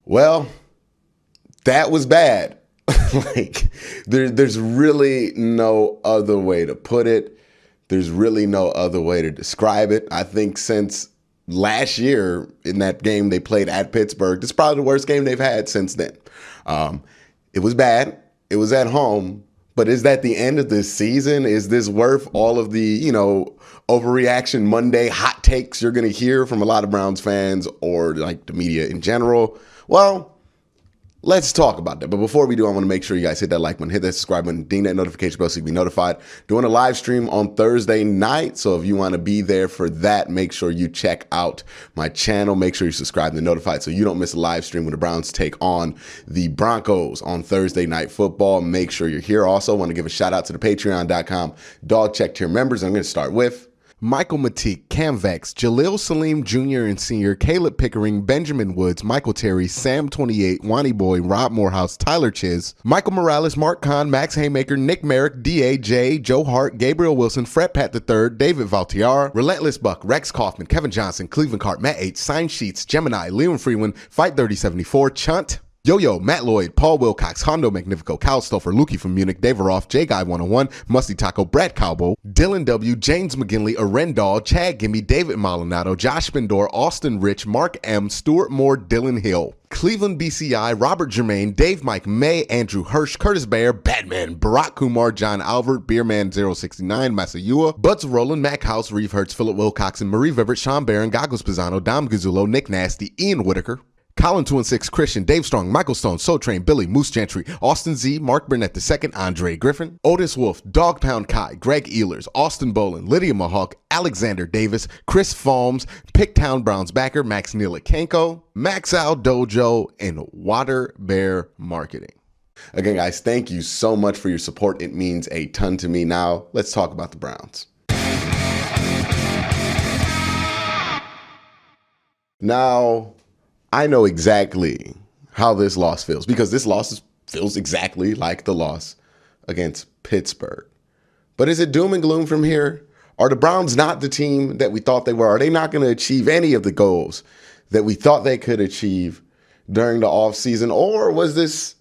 Well, that was bad. like there's really no other way to put it. There's really no other way to describe it. I think since last year in that game they played at Pittsburgh, this is probably the worst game they've had since then. It was bad. It was at home. But is that the end of this season? Is this worth all of the, overreaction Monday hot takes you're going to hear from a lot of Browns fans or like the media in general? Well, let's talk about that. But before we do, I want to make sure you guys hit that like button, hit that subscribe button, ding that notification bell so you can be notified. Doing a live stream on Thursday night. So if you want to be there for that, make sure you check out my channel. Make sure you subscribe and notified so you don't miss a live stream when the Browns take on the Broncos on Thursday Night Football. Make sure you're here. Also, want to give a shout out to the patreon.com dog check tier members. I'm going to start with Michael Matique, Cam Vex, Jaleel Salim Jr. and Sr., Caleb Pickering, Benjamin Woods, Michael Terry, Sam28, Wani Boy, Rob Morehouse, Tyler Chiz, Michael Morales, Mark Kahn, Max Haymaker, Nick Merrick, D.A.J., Joe Hart, Gabriel Wilson, Fred Pat III, David Valtiar, Relentless Buck, Rex Kaufman, Kevin Johnson, Cleveland Cart, Matt H., Sign Sheets, Gemini, Leon Freeman, Fight 3074, Chunt, Yo-Yo, Matt Lloyd, Paul Wilcox, Hondo Magnifico, Cal Stoffer, Lukey from Munich, Dave Roth, J Guy 101, Musty Taco, Brad Cowbo, Dylan W, James McGinley, Arendal, Chad Gimme, David Maldonado, Josh Spindor, Austin Rich, Mark M, Stuart Moore, Dylan Hill, Cleveland BCI, Robert Germain, Dave Mike May, Andrew Hirsch, Curtis Bear, Batman, Barack Kumar, John Albert, Beerman 069, Masayua, Butts Roland, Mac House, Reeve Hertz, Philip Wilcoxon, Marie Vivert, Sean Barron, Goggles Pisano, Dom Gazzulo, Nick Nasty, Ian Whitaker, Colin 216, Christian, Dave Strong, Michael Stone, Soul Train, Billy, Moose Gentry, Austin Z, Mark Burnett II, Andre Griffin, Otis Wolf, Dog Pound Kai, Greg Ehlers, Austin Bolin, Lydia Mahawk, Alexander Davis, Chris Falms, Picktown Browns backer, Max Nilakenko, Max Al Dojo, and Water Bear Marketing. Again, guys, thank you so much for your support. It means a ton to me. Now, let's talk about the Browns. Now, I know exactly how this loss feels because this loss feels exactly like the loss against Pittsburgh. But is it doom and gloom from here? Are the Browns not the team that we thought they were? Are they not going to achieve any of the goals that we thought they could achieve during the offseason? Or was this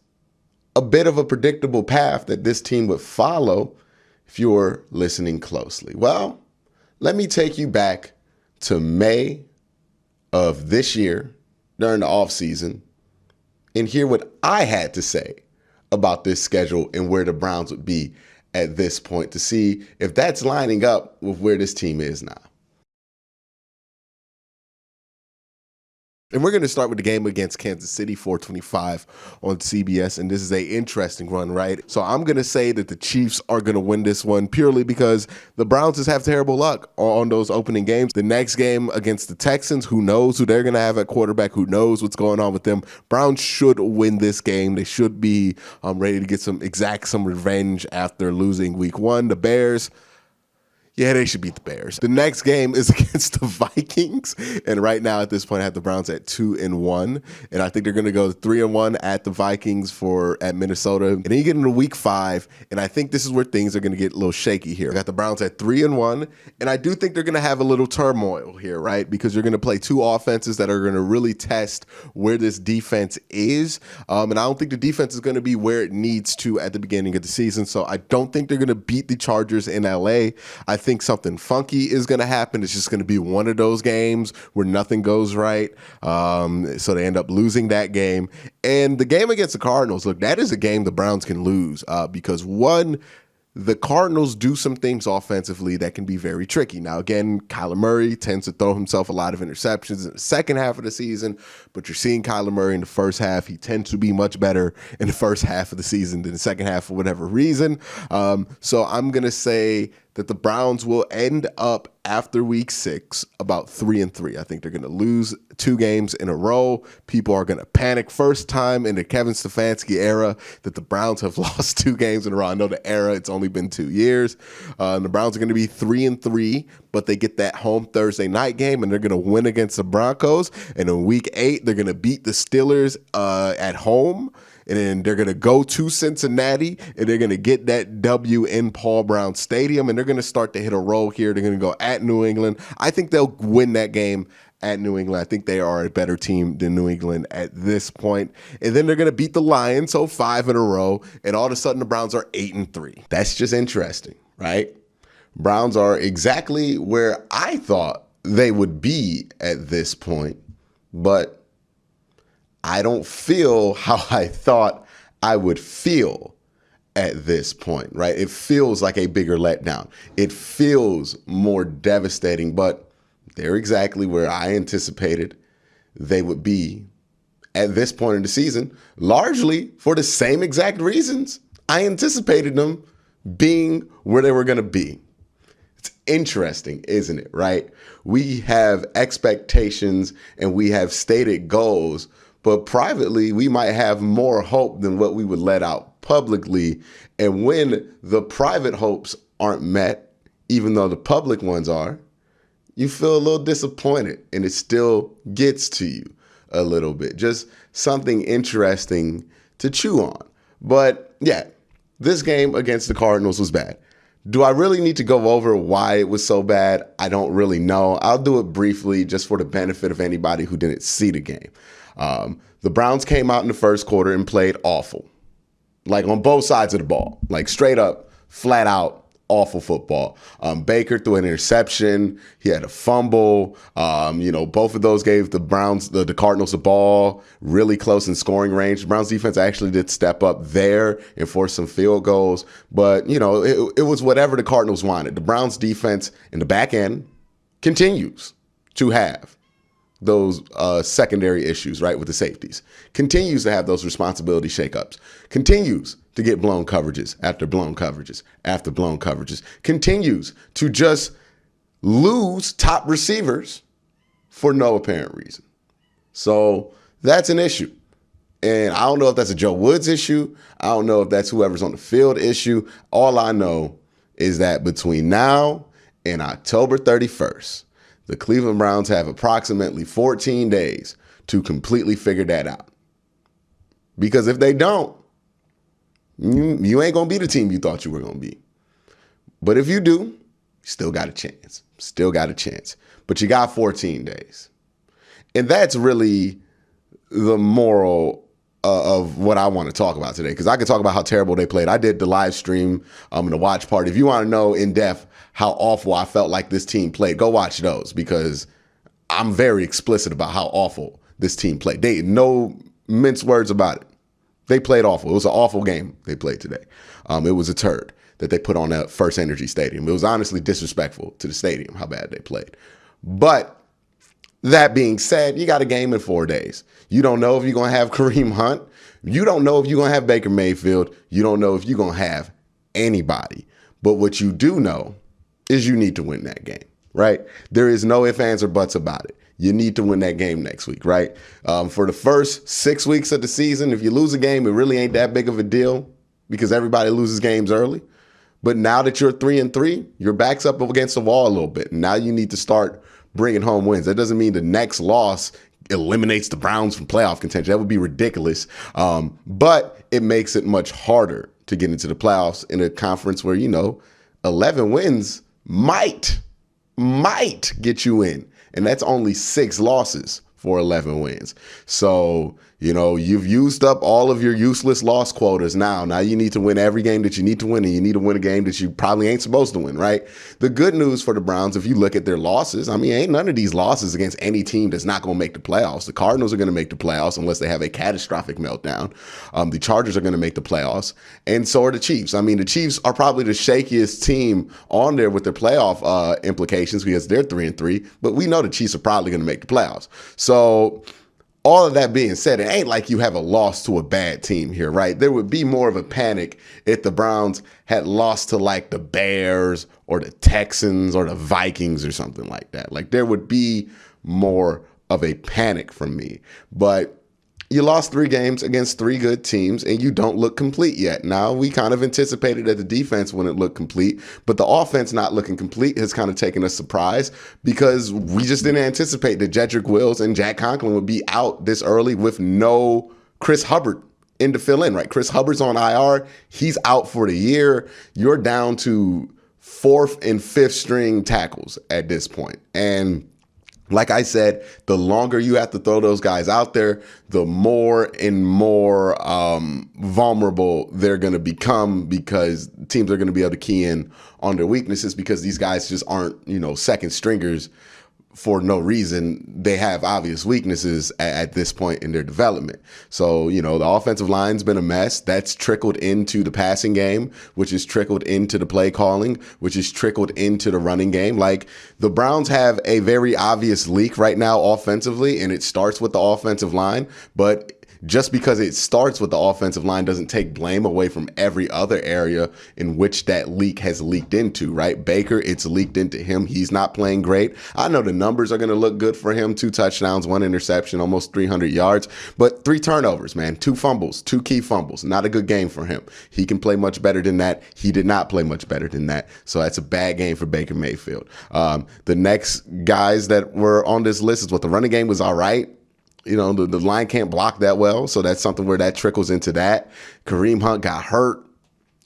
a bit of a predictable path that this team would follow if you were listening closely? Well, let me take you back to May of this year, during the offseason, and hear what I had to say about this schedule and where the Browns would be at this point to see if that's lining up with where this team is now. And we're going to start with the game against Kansas City, 425 on CBS. And this is an interesting run, right? So I'm going to say that the Chiefs are going to win this one purely because the Browns just have terrible luck on those opening games. The next game against the Texans, who knows who they're going to have at quarterback? Who knows what's going on with them? Browns should win this game. They should be ready to get some revenge after losing week one. The Bears, yeah, they should beat the Bears. The next game is against the Vikings. And right now at this point, I have the Browns at 2-1. And I think they're going to go 3-1 at the Vikings at Minnesota. And then you get into week 5. And I think this is where things are going to get a little shaky here. I got the Browns at 3-1. And I do think they're going to have a little turmoil here, right? Because you're going to play two offenses that are going to really test where this defense is. And I don't think the defense is going to be where it needs to at the beginning of the season. So I don't think they're going to beat the Chargers in LA. I think something funky is going to happen. It's just going to be one of those games where nothing goes right. So they end up losing that game. And the game against the Cardinals, look, that is a game the Browns can lose because one, the Cardinals do some things offensively that can be very tricky. Now, again, Kyler Murray tends to throw himself a lot of interceptions in the second half of the season, but you're seeing Kyler Murray in the first half. He tends to be much better in the first half of the season than the second half for whatever reason. So I'm going to say that the Browns will end up after week 6 about 3-3. I think they're going to lose 2 games in a row. People are going to panic. First time in the Kevin Stefanski era that the Browns have lost 2 games in a row. I know the era, it's only been 2 years. The Browns are going to be 3-3, but they get that home Thursday night game, and they're going to win against the Broncos. And in week 8, they're going to beat the Steelers at home. And then they're going to go to Cincinnati, and they're going to get that W in Paul Brown Stadium, and they're going to start to hit a roll here. They're going to go at New England. I think they'll win that game at New England. I think they are a better team than New England at this point. And then they're going to beat the Lions, so 5 in a row. And all of a sudden, the Browns are 8-3. That's just interesting, right? Browns are exactly where I thought they would be at this point, but I don't feel how I thought I would feel at this point, right? It feels like a bigger letdown. It feels more devastating, but they're exactly where I anticipated they would be at this point in the season, largely for the same exact reasons I anticipated them being where they were going to be. It's interesting, isn't it, right? We have expectations and we have stated goals, but privately, we might have more hope than what we would let out publicly. And when the private hopes aren't met, even though the public ones are, you feel a little disappointed, and it still gets to you a little bit. Just something interesting to chew on. But yeah, this game against the Cardinals was bad. Do I really need to go over why it was so bad? I don't really know. I'll do it briefly just for the benefit of anybody who didn't see the game. The Browns came out in the first quarter and played awful, like on both sides of the ball, like straight up, flat out, awful football. Baker threw an interception. He had a fumble. Both of those gave the Browns, the Cardinals the ball really close in scoring range. The Browns defense actually did step up there and force some field goals. But, it was whatever the Cardinals wanted. The Browns defense in the back end continues to have those secondary issues, right, with the safeties. Continues to have those responsibility shakeups. Continues to get blown coverages after blown coverages after blown coverages. Continues to just lose top receivers for no apparent reason. So that's an issue. And I don't know if that's a Joe Woods issue. I don't know if that's whoever's on the field issue. All I know is that between now and October 31st, the Cleveland Browns have approximately 14 days to completely figure that out. Because if they don't, you ain't going to be the team you thought you were going to be. But if you do, you still got a chance. Still got a chance. But you got 14 days. And that's really the moral of what I want to talk about today, because I could talk about how terrible they played. I did the live stream and the watch party. If you want to know in depth how awful I felt like this team played, go watch those, because I'm very explicit about how awful this team played. No mince words about it. They played awful. It was an awful game they played today. It was a turd that they put on that First Energy Stadium. It was honestly disrespectful to the stadium how bad they played. But that being said, you got a game in 4 days. You don't know if you're going to have Kareem Hunt. You don't know if you're going to have Baker Mayfield. You don't know if you're going to have anybody. But what you do know is you need to win that game, right? There is no ifs, ands, or buts about it. You need to win that game next week, right? For the first 6 weeks of the season, if you lose a game, it really ain't that big of a deal because everybody loses games early. But now that you're 3-3, your back's up against the wall a little bit. Now you need to start bringing home wins. That doesn't mean the next loss eliminates the Browns from playoff contention. That would be ridiculous. But it makes it much harder to get into the playoffs in a conference where, 11 wins might get you in. And that's only 6 losses for 11 wins. So, you've used up all of your useless loss quotas now. Now you need to win every game that you need to win, and you need to win a game that you probably ain't supposed to win, right? The good news for the Browns, if you look at their losses, ain't none of these losses against any team that's not going to make the playoffs. The Cardinals are going to make the playoffs unless they have a catastrophic meltdown. The Chargers are going to make the playoffs, and so are the Chiefs. The Chiefs are probably the shakiest team on there with their playoff implications because they're 3-3, but we know the Chiefs are probably going to make the playoffs. So all of that being said, it ain't like you have a loss to a bad team here, right? There would be more of a panic if the Browns had lost to like the Bears or the Texans or the Vikings or something like that. Like there would be more of a panic from me. But you lost 3 games against 3 good teams, and you don't look complete yet. Now, we kind of anticipated that the defense wouldn't look complete, but the offense not looking complete has kind of taken us surprise because we just didn't anticipate that Jedrick Wills and Jack Conklin would be out this early with no Chris Hubbard in to fill in, right? Chris Hubbard's on IR. He's out for the year. You're down to 4th and 5th string tackles at this point. And Like I said, the longer you have to throw those guys out there, the more and more vulnerable they're going to become, because teams are going to be able to key in on their weaknesses, because these guys just aren't, second stringers for no reason. They have obvious weaknesses at this point in their development. So, the offensive line's been a mess. That's trickled into the passing game, which is trickled into the play calling, which is trickled into the running game. Like, the Browns have a very obvious leak right now offensively, and it starts with the offensive line. But just because it starts with the offensive line doesn't take blame away from every other area in which that leak has leaked into, right? Baker, it's leaked into him. He's not playing great. I know the numbers are going to look good for him. 2 touchdowns, 1 interception, almost 300 yards, but 3 turnovers, man. 2 fumbles, 2 key fumbles. Not a good game for him. He can play much better than that. He did not play much better than that. So that's a bad game for Baker Mayfield. The next guys that were on this list is what the running game was all right. The line can't block that well, so that's something where that trickles into that. Kareem Hunt got hurt.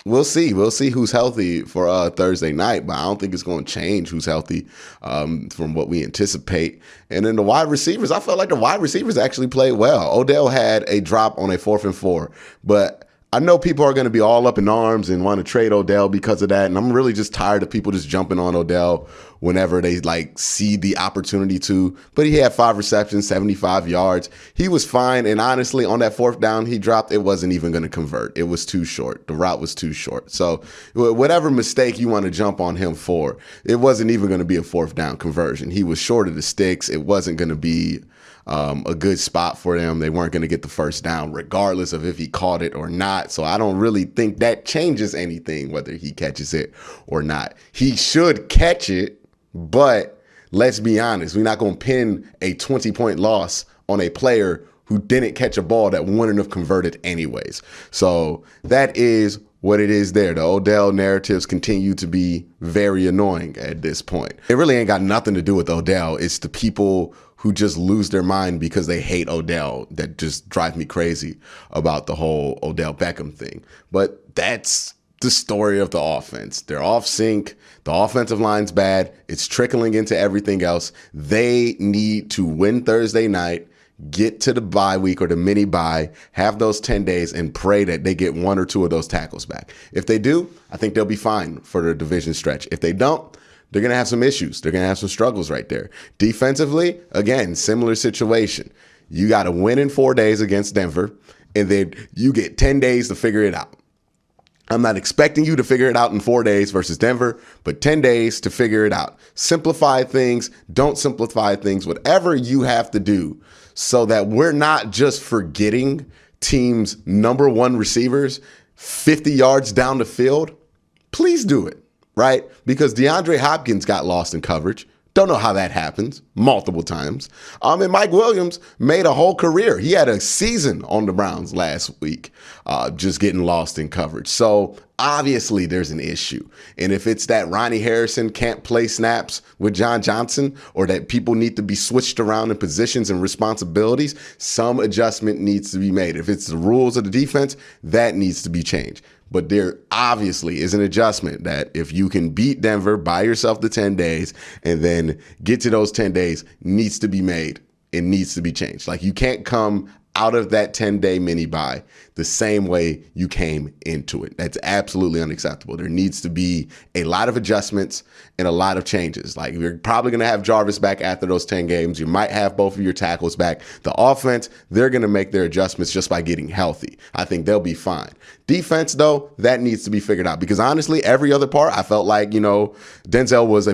We'll see. We'll see who's healthy for Thursday night, but I don't think it's going to change who's healthy from what we anticipate. And then the wide receivers, I felt like the wide receivers actually played well. Odell had a drop on a 4th and 4, but I know people are going to be all up in arms and want to trade Odell because of that. And I'm really just tired of people just jumping on Odell whenever they see the opportunity to. But he had 5 receptions, 75 yards. He was fine. And honestly, on that 4th down he dropped, it wasn't even going to convert. It was too short. The route was too short. So whatever mistake you want to jump on him for, it wasn't even going to be a 4th down conversion. He was short of the sticks. It wasn't going to be a good spot for them. They weren't going to get the 1st down regardless of if he caught it or not. So I don't really think that changes anything, whether he catches it or not. He should catch it, but let's be honest, we're not going to pin a 20-point loss on a player who didn't catch a ball that wouldn't have converted anyways. So that is what it is there. The Odell narratives continue to be very annoying at this point. It really ain't got nothing to do with Odell. It's the people who just lose their mind because they hate Odell that just drive me crazy about the whole Odell Beckham thing. But that's the story of the offense. They're off sync. The offensive line's bad. It's trickling into everything else. They need to win Thursday night, get to the bye week or the mini bye, have those 10 days, and pray that they get 1 or 2 of those tackles back. If they do, I think they'll be fine for the division stretch. If they don't, they're going to have some issues. They're going to have some struggles right there. Defensively, again, similar situation. You got to win in 4 days against Denver, and then you get 10 days to figure it out. I'm not expecting you to figure it out in 4 days versus Denver, but 10 days to figure it out. Simplify things. Don't simplify things. Whatever you have to do so that we're not just forgetting teams' number 1 receivers 50 yards down the field, please do it. Right? Because DeAndre Hopkins got lost in coverage. Don't know how that happens multiple times. And Mike Williams made a whole career. He had a season on the Browns last week, just getting lost in coverage. So obviously there's an issue. And if it's that Ronnie Harrison can't play snaps with John Johnson, or that people need to be switched around in positions and responsibilities, some adjustment needs to be made. If it's the rules of the defense, that needs to be changed. But there obviously is an adjustment that if you can beat Denver, buy yourself the 10 days, and then get to those 10 days, needs to be made. It needs to be changed. Like, you can't come out of that 10-day mini buy the same way you came into it. That's absolutely unacceptable. There needs to be a lot of adjustments and a lot of changes. Like, you're probably going to have Jarvis back after those 10 games. You might have both of your tackles back. The offense, they're going to make their adjustments just by getting healthy. I think they'll be fine. Defense, though, that needs to be figured out, because honestly, every other part, I felt like, Denzel was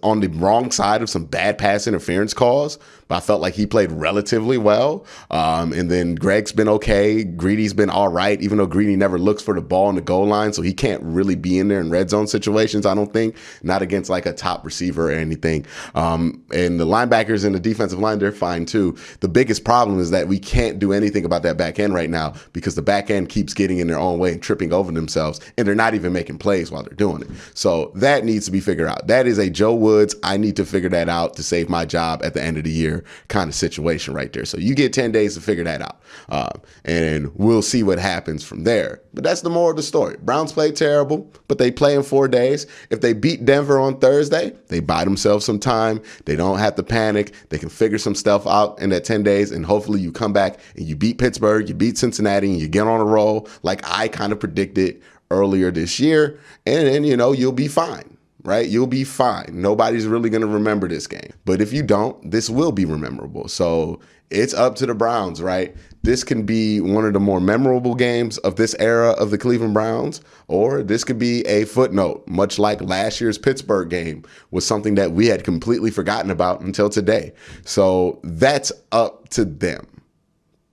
on the wrong side of some bad pass interference calls, but I felt like he played relatively well. And then Greg's been okay. Greedy's been all right, even though Greedy never looks for the ball on the goal line, so he can't really be in there in red zone situations, I don't think. Not against like a top receiver or anything. And the linebackers and the defensive line, they're fine too. The biggest problem is that we can't do anything about that back end right now, because the back end keeps getting in their own way and tripping over themselves, and they're not even making plays while they're doing it. So that needs to be figured out. That is a Joe Woods, I need to figure that out to save my job at the end of the year year kind of situation right there. So you get 10 days to figure that out. And we'll see what happens from there. But that's the moral of the story. Browns play terrible, but they play in 4 days. If they beat Denver on Thursday, they buy themselves some time. They don't have to panic. They can figure some stuff out in that 10 days. And hopefully you come back and you beat Pittsburgh, you beat Cincinnati, and you get on a roll like I kind of predicted earlier this year. And you'll be fine. Right? You'll be fine. Nobody's really going to remember this game. But if you don't, this will be memorable. So it's up to the Browns, right? This can be one of the more memorable games of this era of the Cleveland Browns, or this could be a footnote, much like last year's Pittsburgh game was something that we had completely forgotten about until today. So that's up to them.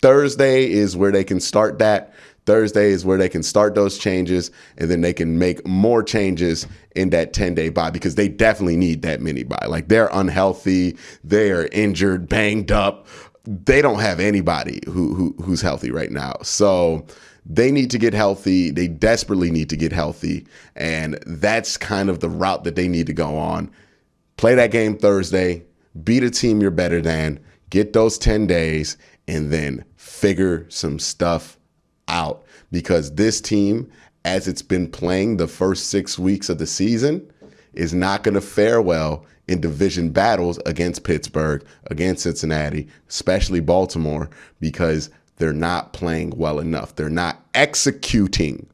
Thursday is where they can start that. Thursday is where they can start those changes, and then they can make more changes in that 10-day bye, because they definitely need that mini bye. Like, they're unhealthy, they are injured, banged up. They don't have anybody who's healthy right now. So they need to get healthy. They desperately need to get healthy, and that's kind of the route that they need to go on. Play that game Thursday, beat a team you're better than, get those 10 days, and then figure some stuff out, because this team, as it's been playing the first 6 weeks of the season, is not going to fare well in division battles against Pittsburgh, against Cincinnati, especially Baltimore, because they're not playing well enough. They're not executing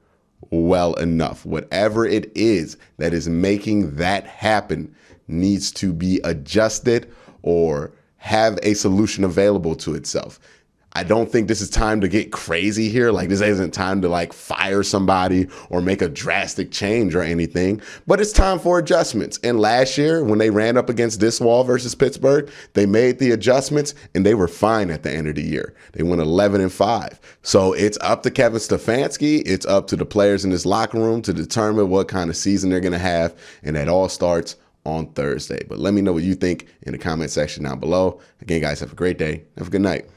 well enough. Whatever it is that is making that happen needs to be adjusted or have a solution available to itself. I don't think this is time to get crazy here. Like, this isn't time to fire somebody or make a drastic change or anything, but it's time for adjustments. And last year, when they ran up against this wall versus Pittsburgh, they made the adjustments and they were fine at the end of the year. They went 11-5. So it's up to Kevin Stefanski. It's up to the players in this locker room to determine what kind of season they're going to have. And that all starts on Thursday. But let me know what you think in the comment section down below. Again, guys, have a great day. Have a good night.